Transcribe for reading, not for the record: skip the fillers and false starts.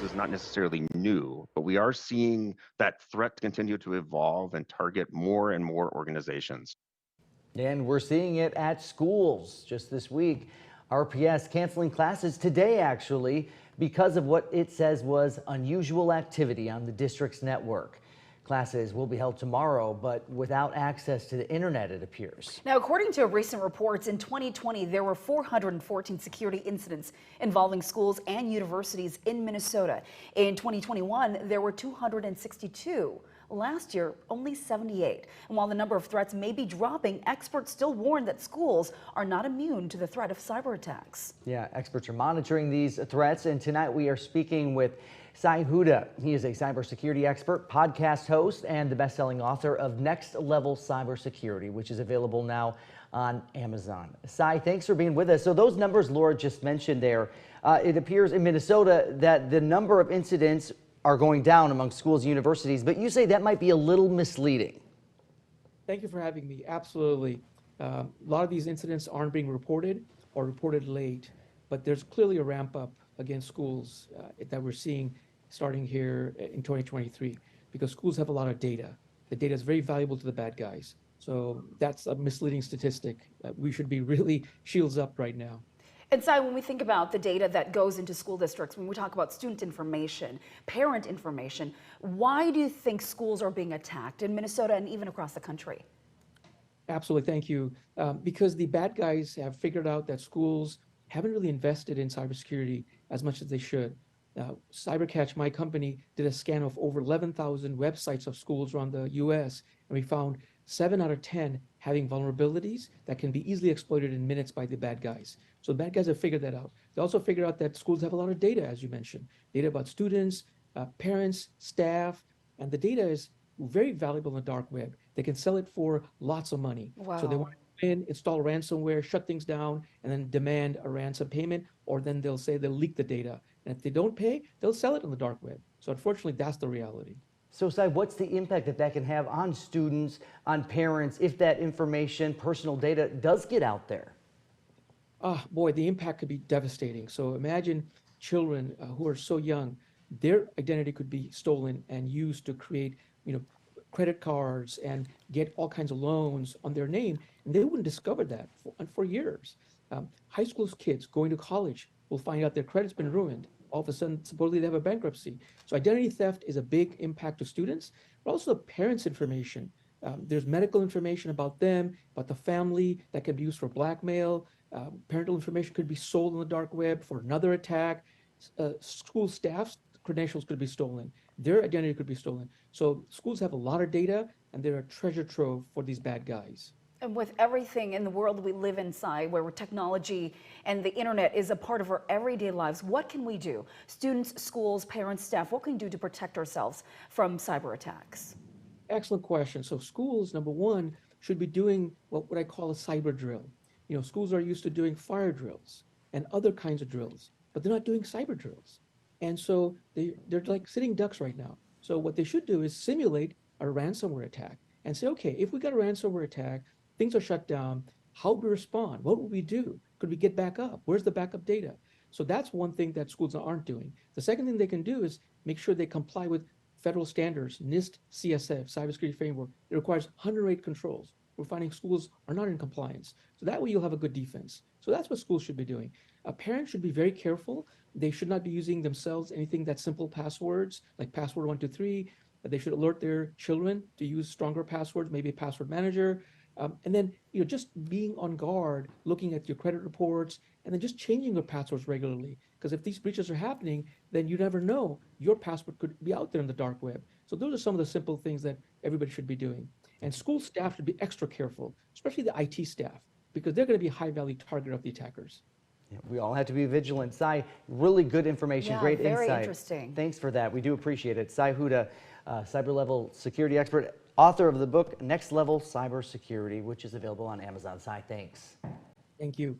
this is not necessarily new, but we are seeing that threat continue to evolve and target more and more organizations. And we're seeing it at schools just this week. RPS canceling classes today, actually, because of what it says was unusual activity on the district's network. Classes will be held tomorrow, but without access to the internet, it appears. Now, according to recent reports, in 2020, there were 414 security incidents involving schools and universities in Minnesota. In 2021, there were 262. Last year, only 78. And while the number of threats may be dropping, experts still warn that schools are not immune to the threat of cyber attacks. Yeah, experts are monitoring these threats, and tonight we are speaking with Sai Huda. He is a cybersecurity expert, podcast host, and the best-selling author of Next Level Cybersecurity, which is available now on Amazon. Sai, thanks for being with us. So those numbers Laura just mentioned there, it appears in Minnesota that the number of incidents are going down among schools and universities, but you say that might be a little misleading. Thank you for having me. Absolutely. A lot of these incidents aren't being reported or reported late, but there's clearly a ramp up against schools that we're seeing starting here in 2023, because schools have a lot of data. The data is very valuable to the bad guys. So that's a misleading statistic. We should be really shields up right now. And so when we think about the data that goes into school districts, when we talk about student information, parent information, why do you think schools are being attacked in Minnesota and even across the country? Absolutely, thank you. Because the bad guys have figured out that schools haven't really invested in cybersecurity as much as they should. CyberCatch, my company, did a scan of over 11,000 websites of schools around the US, and we found 7 out of 10 having vulnerabilities that can be easily exploited in minutes by the bad guys. So the bad guys have figured that out. They also figured out that schools have a lot of data, as you mentioned, data about students, parents, staff, and the data is very valuable on the dark web. They can sell it for lots of money. Wow. So they want to install ransomware, shut things down, and then demand a ransom payment, or then they'll say they'll leak the data. And if they don't pay, they'll sell it on the dark web. So unfortunately, that's the reality. So, Sai, what's the impact that can have on students, on parents, if that information, personal data, does get out there? Boy, the impact could be devastating. So imagine children who are so young, their identity could be stolen and used to create, credit cards and get all kinds of loans on their name, and they wouldn't discover that for years. High school kids going to college will find out their credit's been ruined. All of a sudden, supposedly they have a bankruptcy. So identity theft is a big impact to students, but also parents' information. There's medical information about them, about the family that can be used for blackmail. Parental information could be sold on the dark web for another attack. School staff's credentials could be stolen. Their identity could be stolen. So schools have a lot of data, and they're a treasure trove for these bad guys. And with everything in the world we live inside, where technology and the internet is a part of our everyday lives, what can we do? Students, schools, parents, staff, what can we do to protect ourselves from cyber attacks? Excellent question. So schools, number one, should be doing what I call a cyber drill. Schools are used to doing fire drills and other kinds of drills, but they're not doing cyber drills. And so they're like sitting ducks right now. So what they should do is simulate a ransomware attack and say, okay, if we got a ransomware attack, things are shut down, how would we respond? What would we do? Could we get back up? Where's the backup data? So that's one thing that schools aren't doing. The second thing they can do is make sure they comply with federal standards, NIST CSF, Cybersecurity Framework. It requires 108 controls. We're finding schools are not in compliance. So that way you'll have a good defense. So that's what schools should be doing. Parents should be very careful. They should not be using themselves anything that's simple passwords, like password 123. They should alert their children to use stronger passwords, maybe a password manager. And then, just being on guard, looking at your credit reports, and then just changing your passwords regularly. Because if these breaches are happening, then you never know. Your password could be out there in the dark web. So those are some of the simple things that everybody should be doing. And school staff should be extra careful, especially the IT staff, because they're going to be a high-value target of the attackers. Yeah, we all have to be vigilant. Sai, really good information, great insight. Very interesting. Thanks for that. We do appreciate it. Sai Huda, cyber-level security expert, author of the book Next Level Cybersecurity, which is available on Amazon. Sai, thanks. Thank you.